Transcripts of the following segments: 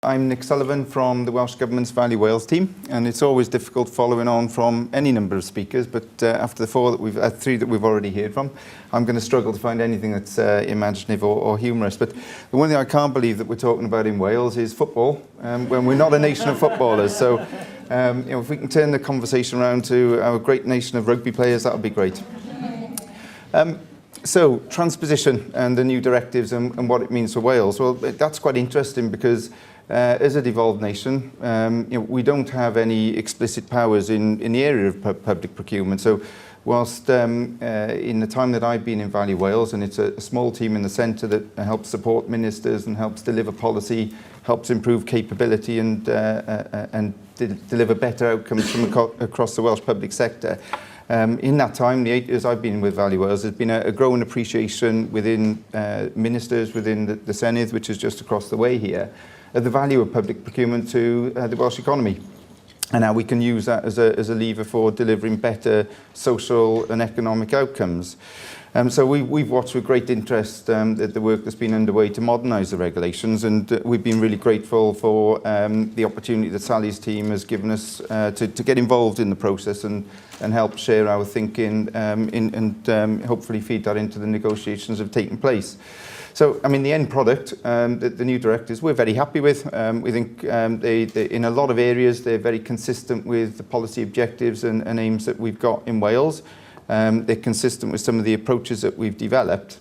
I'm Nick Sullivan from the Welsh Government's Value Wales team, and it's always difficult following on from any number of speakers, but after the three that we've already heard from, I'm going to struggle to find anything that's imaginative or humorous. But the one thing I can't believe that we're talking about in Wales is football, when we're not a nation of footballers. So if we can turn the conversation around to our great nation of rugby players, that would be great. So, transposition and the new directives and what it means for Wales. Well, that's quite interesting because as a devolved nation, we don't have any explicit powers in the area of public procurement. So, whilst in the time that I've been in Value Wales, and it's a small team in the centre that helps support ministers and helps deliver policy, helps improve capability and deliver better outcomes from across the Welsh public sector. In that time, the 8 years I've been with Value Wales, there's been a growing appreciation within ministers, within the Senedd, which is just across the way here, of the value of public procurement to the Welsh economy, and how we can use that as a lever for delivering better social and economic outcomes. So we've watched with great interest the work that's been underway to modernise the regulations, and we've been really grateful for the opportunity that Sally's team has given us to get involved in the process and help share our thinking and hopefully feed that into the negotiations that have taken place. So, I mean, the end product, the new directives, we're very happy with. We think they, in a lot of areas, they're very consistent with the policy objectives and aims that we've got in Wales. They're consistent with some of the approaches that we've developed.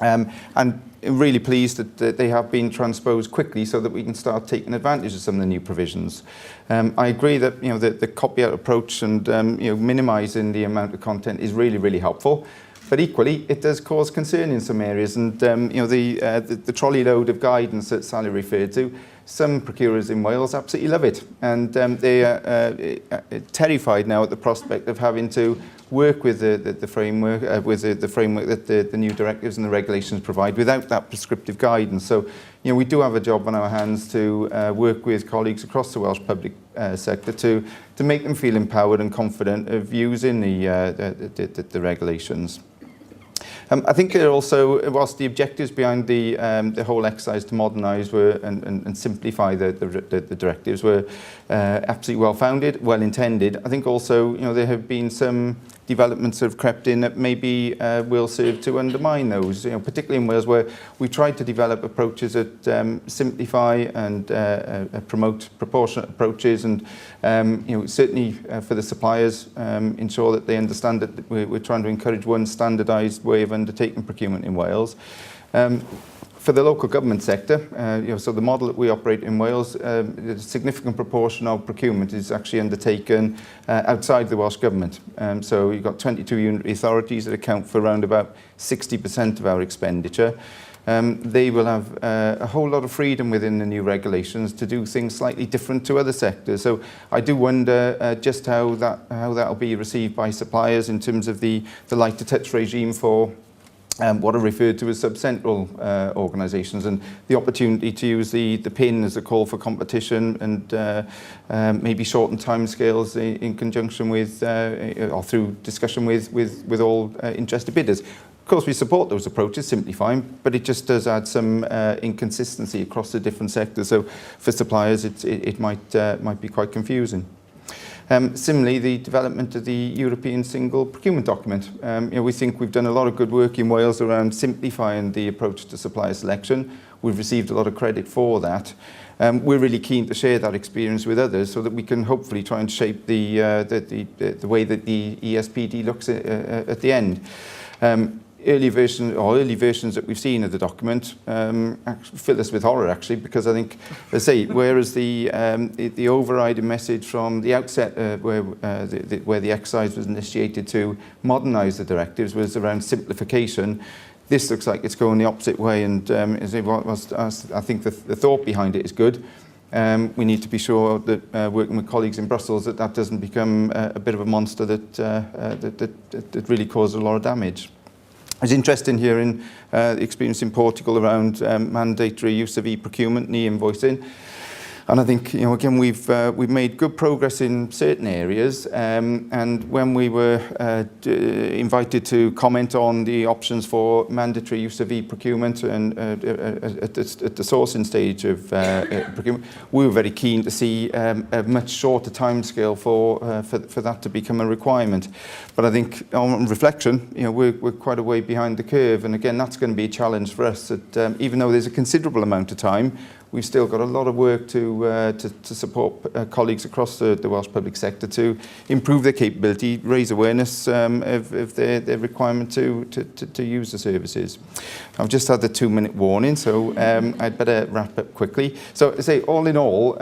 And I'm really pleased that they have been transposed quickly so that we can start taking advantage of some of the new provisions. I agree that the copy-out approach and minimising the amount of content is really, really helpful. But equally, it does cause concern in some areas, and the trolley load of guidance that Sally referred to, some procurers in Wales absolutely love it, and they are terrified now at the prospect of having to work with the framework, that the new directives and the regulations provide without that prescriptive guidance. So, we do have a job on our hands to work with colleagues across the Welsh public sector to make them feel empowered and confident of using the regulations. I think also, whilst the objectives behind the whole exercise to modernise and simplify the directives were absolutely well-founded, well-intended, I think also there have been some developments that have crept in that maybe will serve to undermine those, particularly in Wales, where we tried to develop approaches that simplify and promote proportionate approaches, and certainly for the suppliers, ensure that they understand that we're trying to encourage one standardised way of undertaking procurement in Wales. For the local government sector, so the model that we operate in Wales, a significant proportion of procurement is actually undertaken outside the Welsh Government. So you've got 22 unitary authorities that account for around about 60% of our expenditure. They will have a whole lot of freedom within the new regulations to do things slightly different to other sectors. So I do wonder just how that'll be received by suppliers in terms of the lighter touch regime for what are referred to as subcentral organisations, and the opportunity to use the PIN as a call for competition and maybe shorten timescales in conjunction with or through discussion with all interested bidders. Of course, we support those approaches, simplifying, but it just does add some inconsistency across the different sectors. So for suppliers, it might be quite confusing. Similarly, the development of the European Single Procurement Document. We think we've done a lot of good work in Wales around simplifying the approach to supplier selection. We've received a lot of credit for that. We're really keen to share that experience with others so that we can hopefully try and shape the way that the ESPD looks at the end. Early versions that we've seen of the document fill us with horror, actually, because I think, as I say, whereas the overriding message from the outset, where the exercise was initiated to modernise the directives, was around simplification, this looks like it's going the opposite way, and I think the thought behind it is good. We need to be sure that working with colleagues in Brussels that doesn't become a bit of a monster that really causes a lot of damage. It's interesting hearing the experience in Portugal around mandatory use of e-procurement and e-invoicing. And I think, again, we've made good progress in certain areas. And when we were invited to comment on the options for mandatory use of e-procurement and at the sourcing stage of procurement, we were very keen to see a much shorter timescale for that to become a requirement. But I think on reflection, we're quite a way behind the curve. And again, that's going to be a challenge for us. That even though there's a considerable amount of time, we've still got a lot of work to support colleagues across the Welsh public sector to improve their capability, raise awareness of their requirement to use the services. I've just had the 2-minute warning, so I'd better wrap up quickly. So I say, all in all,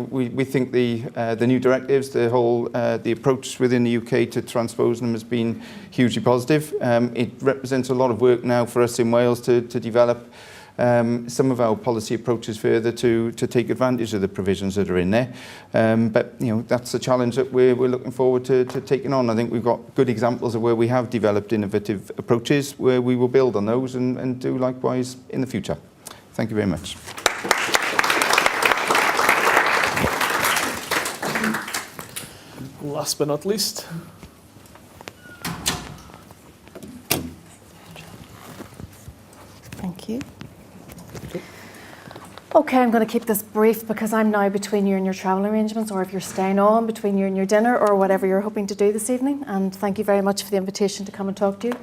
we think the new directives, the approach within the UK to transposing them has been hugely positive. It represents a lot of work now for us in Wales to develop some of our policy approaches further to take advantage of the provisions that are in there. But that's a challenge that we're looking forward to taking on. I think we've got good examples of where we have developed innovative approaches where we will build on those and do likewise in the future. Thank you very much. Last but not least. Thank you. Okay, I'm going to keep this brief because I'm now between you and your travel arrangements, or if you're staying on, between you and your dinner, or whatever you're hoping to do this evening. And thank you very much for the invitation to come and talk to you.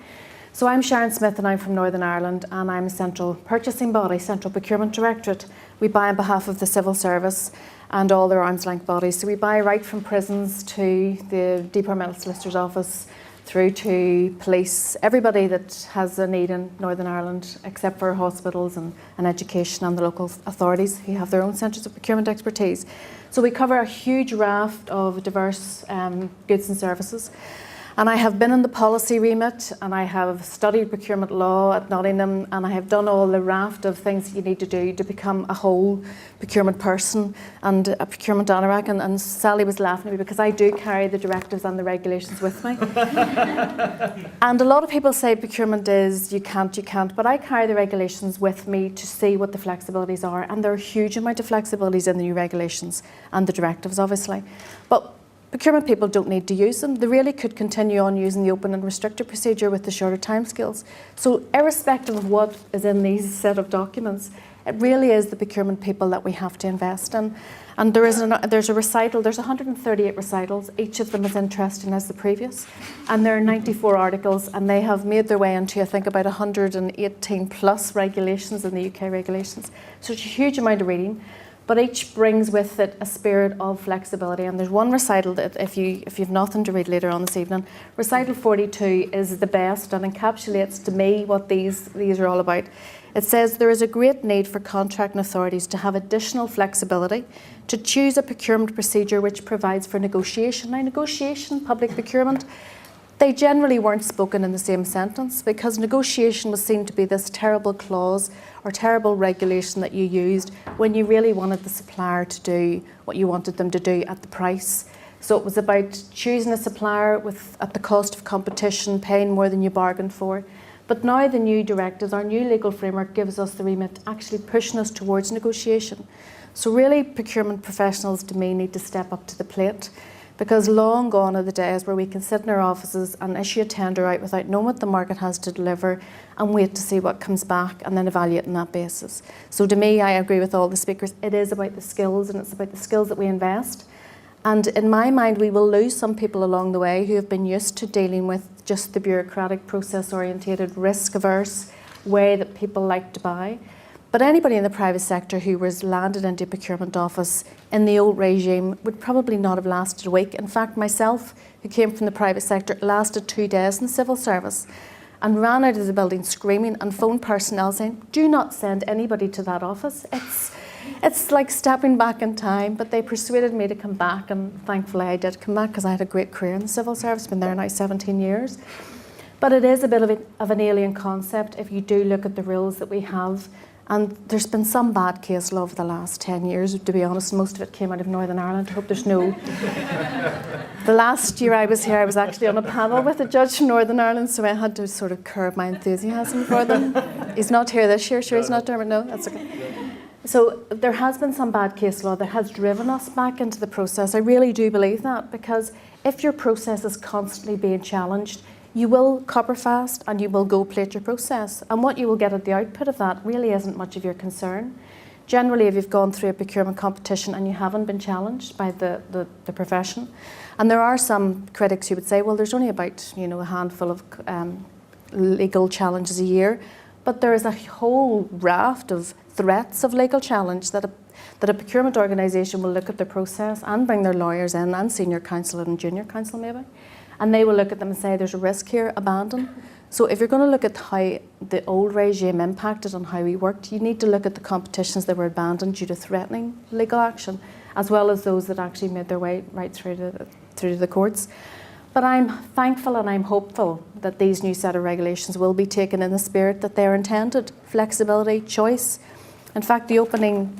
So I'm Sharon Smith and I'm from Northern Ireland, and I'm a central purchasing body, Central Procurement Directorate. We buy on behalf of the civil service and all their arm's length bodies. So we buy right from prisons to the Departmental Solicitor's Office, through to police, everybody that has a need in Northern Ireland, except for hospitals and education and the local authorities who have their own centres of procurement expertise. So we cover a huge raft of diverse goods and services. And I have been in the policy remit, and I have studied procurement law at Nottingham, and I have done all the raft of things that you need to do to become a whole procurement person and a procurement anorak. And Sally was laughing at me because I do carry the directives and the regulations with me. And a lot of people say procurement is you can't, but I carry the regulations with me to see what the flexibilities are. And there are a huge amount of flexibilities in the new regulations and the directives, obviously. But procurement people don't need to use them. They really could continue on using the open and restricted procedure with the shorter timescales. So irrespective of what is in these set of documents, it really is the procurement people that we have to invest in. And there's a recital, there's 138 recitals, each of them as interesting as the previous. And there are 94 articles, and they have made their way into, I think, about 118 plus regulations in the UK regulations. So it's a huge amount of reading. But each brings with it a spirit of flexibility. And there's one recital that if you've nothing to read later on this evening, recital 42 is the best and encapsulates to me what these are all about. It says there is a great need for contracting authorities to have additional flexibility to choose a procurement procedure which provides for negotiation. Now, negotiation, public procurement, they generally weren't spoken in the same sentence because negotiation was seen to be this terrible clause or terrible regulation that you used when you really wanted the supplier to do what you wanted them to do at the price. So it was about choosing a supplier at the cost of competition, paying more than you bargained for. But now the new directives, our new legal framework gives us the remit actually pushing us towards negotiation. So really procurement professionals to me need to step up to the plate. Because long gone are the days where we can sit in our offices and issue a tender out without knowing what the market has to deliver and wait to see what comes back and then evaluate on that basis. So to me, I agree with all the speakers, it is about the skills, and it's about the skills that we invest. And in my mind, we will lose some people along the way who have been used to dealing with just the bureaucratic, process-orientated, risk-averse way that people like to buy. But anybody in the private sector who was landed into a procurement office in the old regime would probably not have lasted a week. In fact, myself, who came from the private sector, lasted 2 days in the civil service and ran out of the building screaming and phoned personnel saying, do not send anybody to that office. It's like stepping back in time, but they persuaded me to come back, and thankfully I did come back because I had a great career in the civil service, been there now 17 years. But it is a bit of an alien concept if you do look at the rules that we have. And there's been some bad case law over the last 10 years, to be honest. Most of it came out of Northern Ireland. I hope there's no... The last year I was here, I was actually on a panel with a judge from Northern Ireland, so I had to sort of curb my enthusiasm for them. He's not here this year, sure he's not, Dermot? No, that's okay. So there has been some bad case law that has driven us back into the process. I really do believe that, because if your process is constantly being challenged, you will copper fast and you will gold plate your process. And what you will get at the output of that really isn't much of your concern. Generally, if you've gone through a procurement competition and you haven't been challenged by the profession, and there are some critics who would say, well, there's only about a handful of legal challenges a year, but there is a whole raft of threats of legal challenge that a procurement organisation will look at their process and bring their lawyers in, and senior counsel and junior counsel maybe, and they will look at them and say there's a risk here, abandon. So if you're going to look at how the old regime impacted on how we worked, you need to look at the competitions that were abandoned due to threatening legal action, as well as those that actually made their way right through to the courts. But I'm thankful and I'm hopeful that these new set of regulations will be taken in the spirit that they are intended: flexibility, choice. In fact, the opening